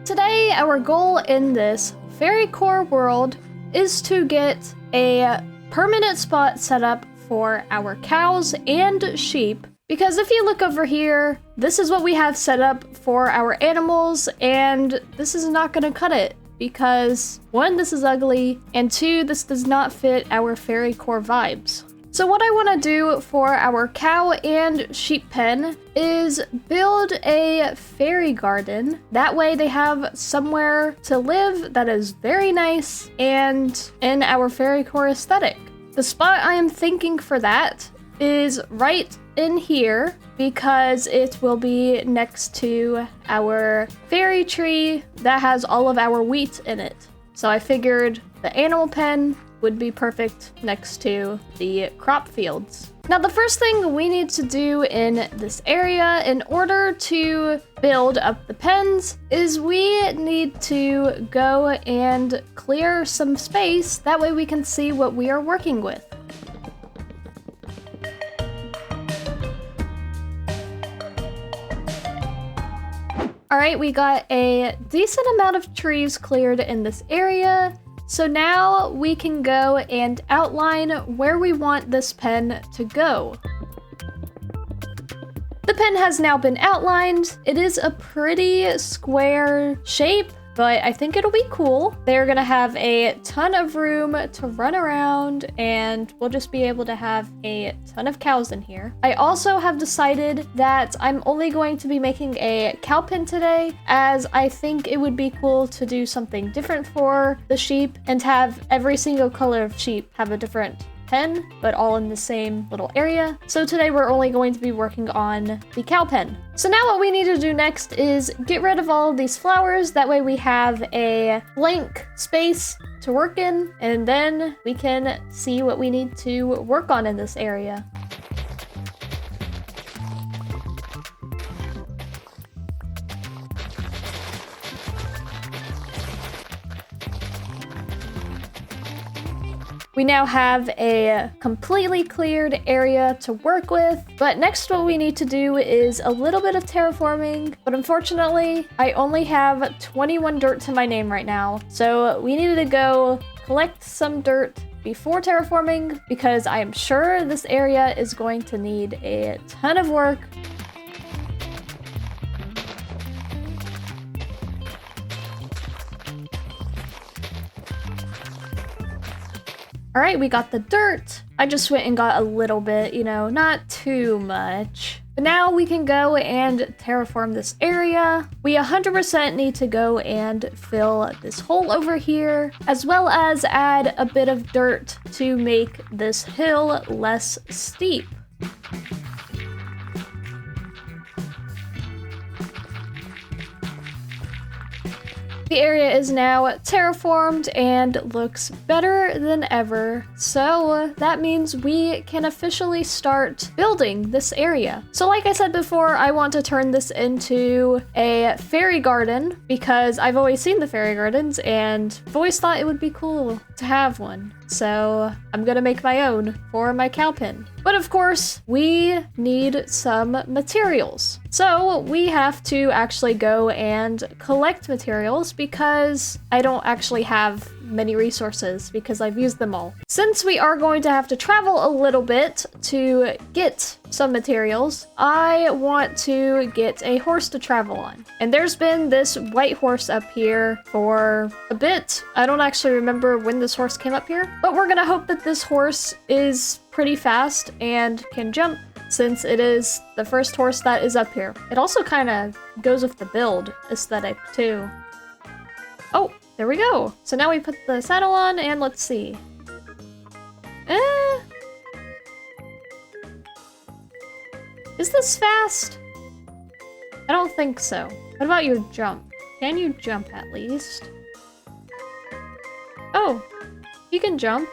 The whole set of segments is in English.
Today, our goal in this Fairycore world is to get a permanent spot set up for our cows and sheep. Because if you look over here, this is what we have set up for our animals, and this is not gonna cut it. Because one, this is ugly, and two, this does not fit our Fairycore vibes. So what I want to do for our cow and sheep pen is build a fairy garden. That way they have somewhere to live that is very nice and in our Fairycore aesthetic. The spot I am thinking for that is right in here because it will be next to our fairy tree that has all of our wheat in it. So I figured the animal pen would be perfect next to the crop fields. Now, the first thing we need to do in this area in order to build up the pens is we need to go and clear some space. That way we can see what we are working with. All right, we got a decent amount of trees cleared in this area. So now we can go and outline where we want this pen to go. The pen has now been outlined. It is a pretty square shape, but I think it'll be cool. They're gonna have a ton of room to run around, and we'll just be able to have a ton of cows in here. I also have decided that I'm only going to be making a cow pen today, as I think it would be cool to do something different for the sheep and have every single color of sheep have a different pen, but all in the same little area. So today we're only going to be working on the cow pen. So now what we need to do next is get rid of all of these flowers. That way we have a blank space to work in, and then we can see what we need to work on in this area. We now have a completely cleared area to work with, but next what we need to do is a little bit of terraforming, but unfortunately, I only have 21 dirt to my name right now, so we needed to go collect some dirt before terraforming because I am sure this area is going to need a ton of work. All right, we got the dirt. I just went and got a little bit, not too much. But now we can go and terraform this area. We 100% need to go and fill this hole over here, as well as add a bit of dirt to make this hill less steep. The area is now terraformed and looks better than ever, so that means we can officially start building this area. So like I said before, I want to turn this into a fairy garden because I've always seen the fairy gardens and I've always thought it would be cool to have one. So I'm gonna make my own for my cow pen. But of course, we need some materials. So we have to actually go and collect materials because I don't actually have many resources because I've used them all. Since we are going to have to travel a little bit to get some materials, I want to get a horse to travel on. And there's been this white horse up here for a bit. I don't actually remember when this horse came up here, but we're gonna hope that this horse is pretty fast and can jump since it is the first horse that is up here. It also kind of goes with the build aesthetic too. Oh, there we go. So now we put the saddle on and let's see. Is this fast? I don't think so. What about your jump? Can you jump at least? Oh, you can jump.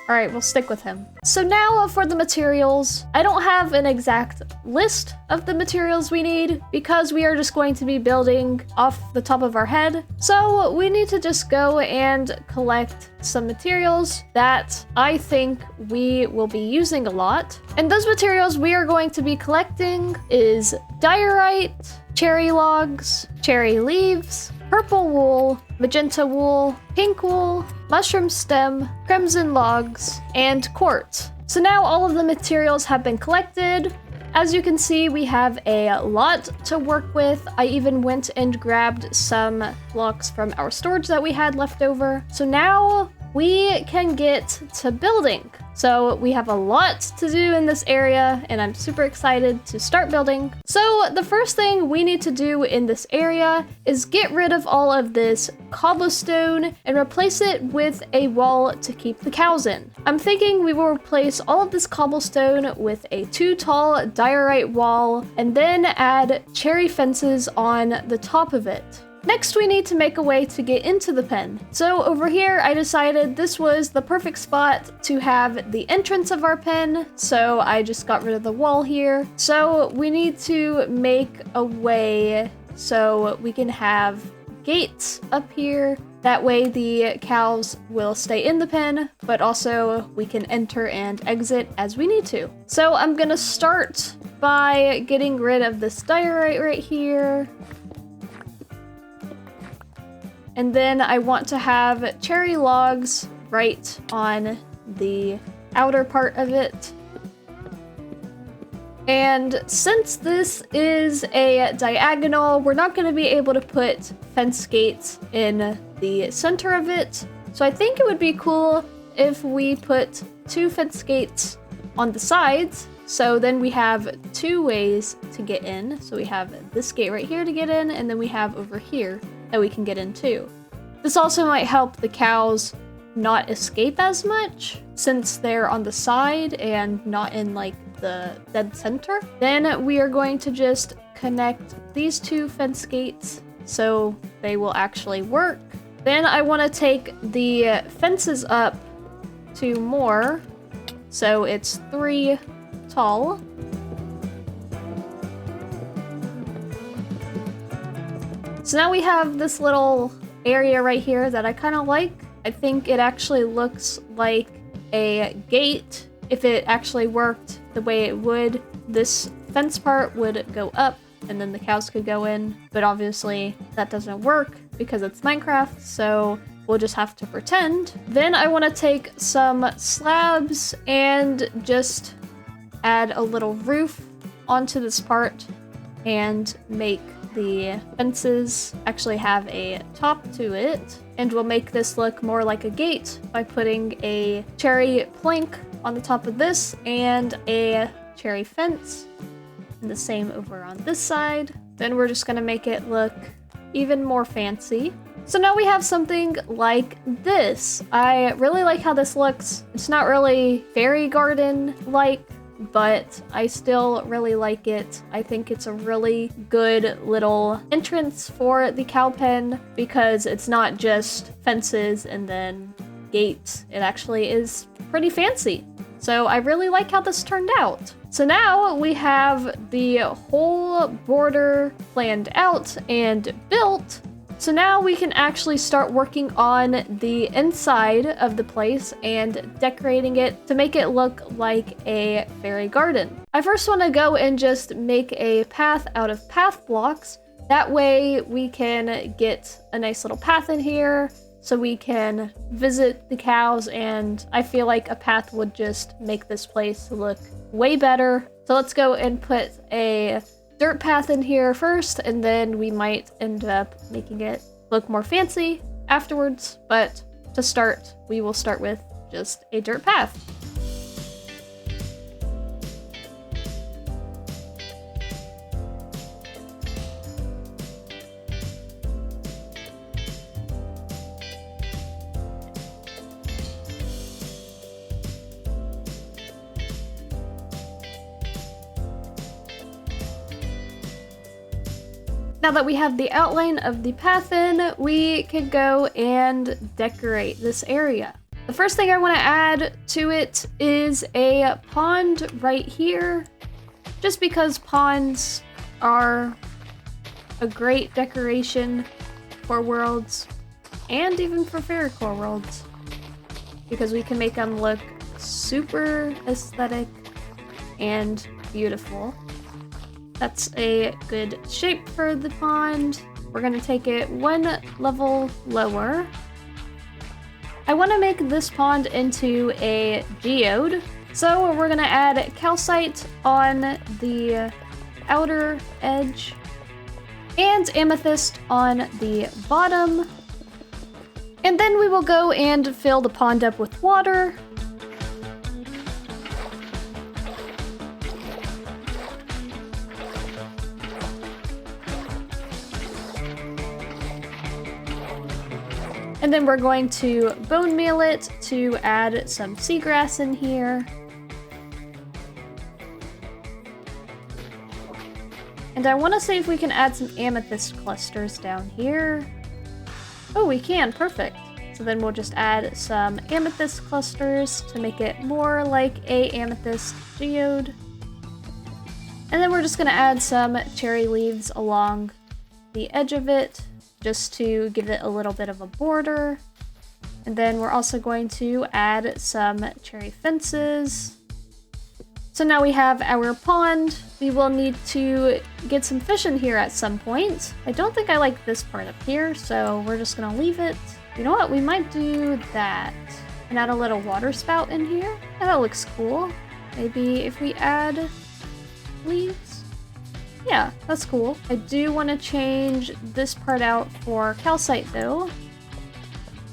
All right, we'll stick with him. So now for the materials, I don't have an exact list of the materials we need because we are just going to be building off the top of our head. So we need to just go and collect some materials that I think we will be using a lot. And those materials we are going to be collecting is diorite, cherry logs, cherry leaves, purple wool, magenta wool, pink wool, mushroom stem, crimson logs, and quartz. So now all of the materials have been collected. As you can see, we have a lot to work with. I even went and grabbed some blocks from our storage that we had left over. So now we can get to building. So we have a lot to do in this area, and I'm super excited to start building. So the first thing we need to do in this area is get rid of all of this cobblestone and replace it with a wall to keep the cows in. I'm thinking we will replace all of this cobblestone with a 2 tall diorite wall and then add cherry fences on the top of it. Next, we need to make a way to get into the pen. So over here, I decided this was the perfect spot to have the entrance of our pen. So I just got rid of the wall here. So we need to make a way so we can have gates up here. That way the cows will stay in the pen, but also we can enter and exit as we need to. So I'm gonna start by getting rid of this diorite right here. And then I want to have cherry logs right on the outer part of it. And since this is a diagonal, we're not going to be able to put fence gates in the center of it. So I think it would be cool if we put 2 fence gates on the sides. So then we have 2 ways to get in. So we have this gate right here to get in, and then we have over here that we can get in too. This also might help the cows not escape as much since they're on the side and not in like the dead center. Then we are going to just connect these 2 fence gates so they will actually work. Then I want to take the fences up to more, so it's 3 tall. So now we have this little area right here that I kind of like. I think it actually looks like a gate. If it actually worked the way it would, this fence part would go up and then the cows could go in. But obviously that doesn't work because it's Minecraft, so we'll just have to pretend. Then I want to take some slabs and just add a little roof onto this part and make the fences actually have a top to it. And we'll make this look more like a gate by putting a cherry plank on the top of this and a cherry fence. And the same over on this side. Then we're just gonna make it look even more fancy. So now we have something like this. I really like how this looks. It's not really fairy garden-like, but I still really like it. I think it's a really good little entrance for the cow pen because it's not just fences and then gates. It actually is pretty fancy. So I really like how this turned out. So now we have the whole border planned out and built. So now we can actually start working on the inside of the place and decorating it to make it look like a fairy garden. I first want to go and just make a path out of path blocks. That way we can get a nice little path in here so we can visit the cows, and I feel like a path would just make this place look way better. So let's go and put a dirt path in here first, and then we might end up making it look more fancy afterwards. But to start, we will start with just a dirt path. Now that we have the outline of the path in, we can go and decorate this area. The first thing I want to add to it is a pond right here, just because ponds are a great decoration for worlds and even for Fairycore worlds, because we can make them look super aesthetic and beautiful. That's a good shape for the pond. We're gonna take it one level lower. I want to make this pond into a geode, so we're gonna add calcite on the outer edge and amethyst on the bottom. And then we will go and fill the pond up with water. And then we're going to bone meal it to add some seagrass in here. And I want to see if we can add some amethyst clusters down here. Oh, we can, perfect. So then we'll just add some amethyst clusters to make it more like a amethyst geode. And then we're just gonna add some cherry leaves along the edge of it, just to give it a little bit of a border. And then we're also going to add some cherry fences. So now we have our pond. We will need to get some fish in here at some point. I don't think I like this part up here, so we're just gonna leave it. You know what, we might do that and add a little water spout in here. That looks cool. Maybe if we add leaves. Yeah, that's cool. I do want to change this part out for calcite though.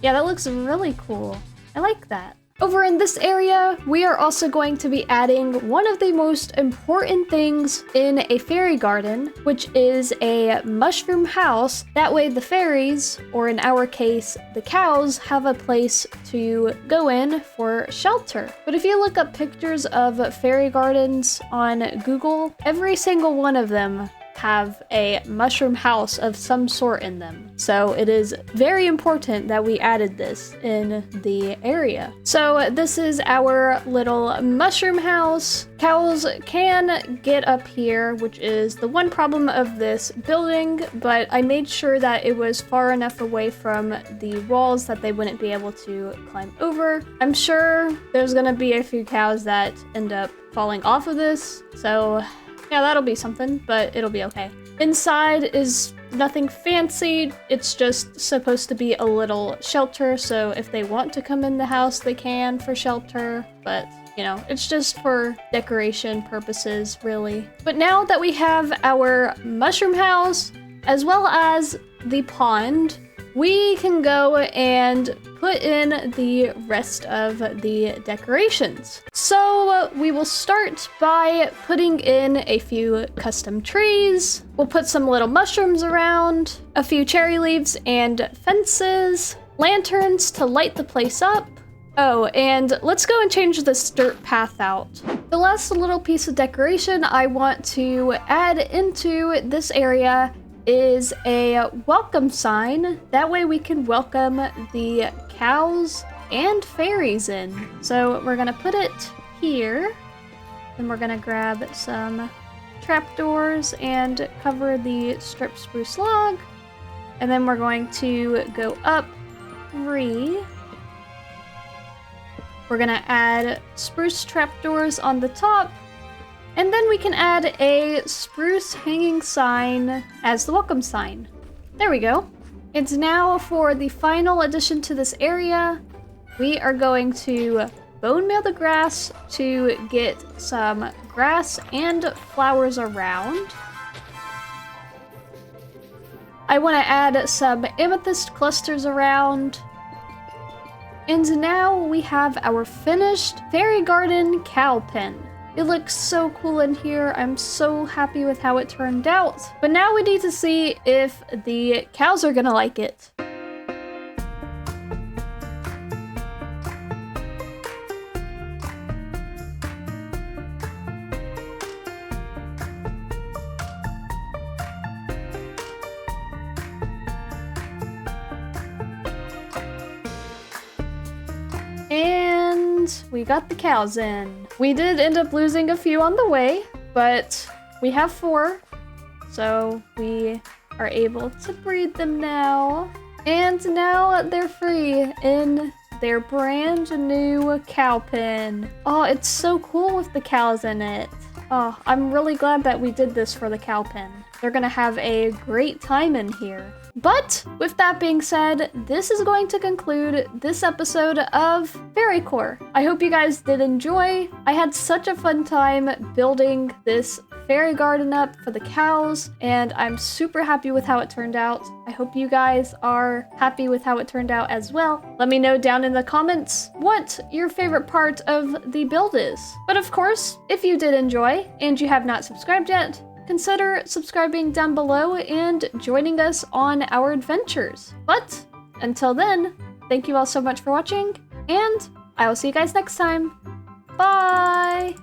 Yeah, that looks really cool. I like that. Over in this area, we are also going to be adding one of the most important things in a fairy garden, which is a mushroom house. That way the fairies, or in our case, the cows, have a place to go in for shelter. But if you look up pictures of fairy gardens on Google, every single one of them have a mushroom house of some sort in them. So it is very important that we added this in the area. So this is our little mushroom house. Cows can get up here, which is the one problem of this building, but I made sure that it was far enough away from the walls that they wouldn't be able to climb over. I'm sure there's gonna be a few cows that end up falling off of this, so yeah, that'll be something, but it'll be okay. Inside is nothing fancy. It's just supposed to be a little shelter, so if they want to come in the house, they can for shelter, but you know, it's just for decoration purposes, really. But now that we have our mushroom house, as well as the pond, we can go and put in the rest of the decorations. So we will start by putting in a few custom trees. We'll put some little mushrooms around, a few cherry leaves and fences, lanterns to light the place up. Oh, and let's go and change this dirt path out. The last little piece of decoration I want to add into this area is a welcome sign. That way we can welcome the cows and fairies in. So we're gonna put it here, and we're gonna grab some trapdoors and cover the strip spruce log, and then we're going to go up 3. We're gonna add spruce trapdoors on the top, and then we can add a spruce hanging sign as the welcome sign. There we go. And now for the final addition to this area, we are going to bone meal the grass to get some grass and flowers around. I want to add some amethyst clusters around. And now we have our finished fairy garden cow pen. It looks so cool in here. I'm so happy with how it turned out. But now we need to see if the cows are gonna like it. and we got the cows in. We did end up losing a few on the way, but we have 4, so we are able to breed them now. And now they're free in their brand new cow pen. Oh, it's so cool with the cows in it. Oh, I'm really glad that we did this for the cow pen. They're gonna have a great time in here. But with that being said, this is going to conclude this episode of Fairycore. I hope you guys did enjoy. I had such a fun time building this fairy garden up for the cows, and I'm super happy with how it turned out. I hope you guys are happy with how it turned out as well. Let me know down in the comments what your favorite part of the build is. But of course, if you did enjoy and you have not subscribed yet, consider subscribing down below and joining us on our adventures. But until then, thank you all so much for watching, and I will see you guys next time. Bye!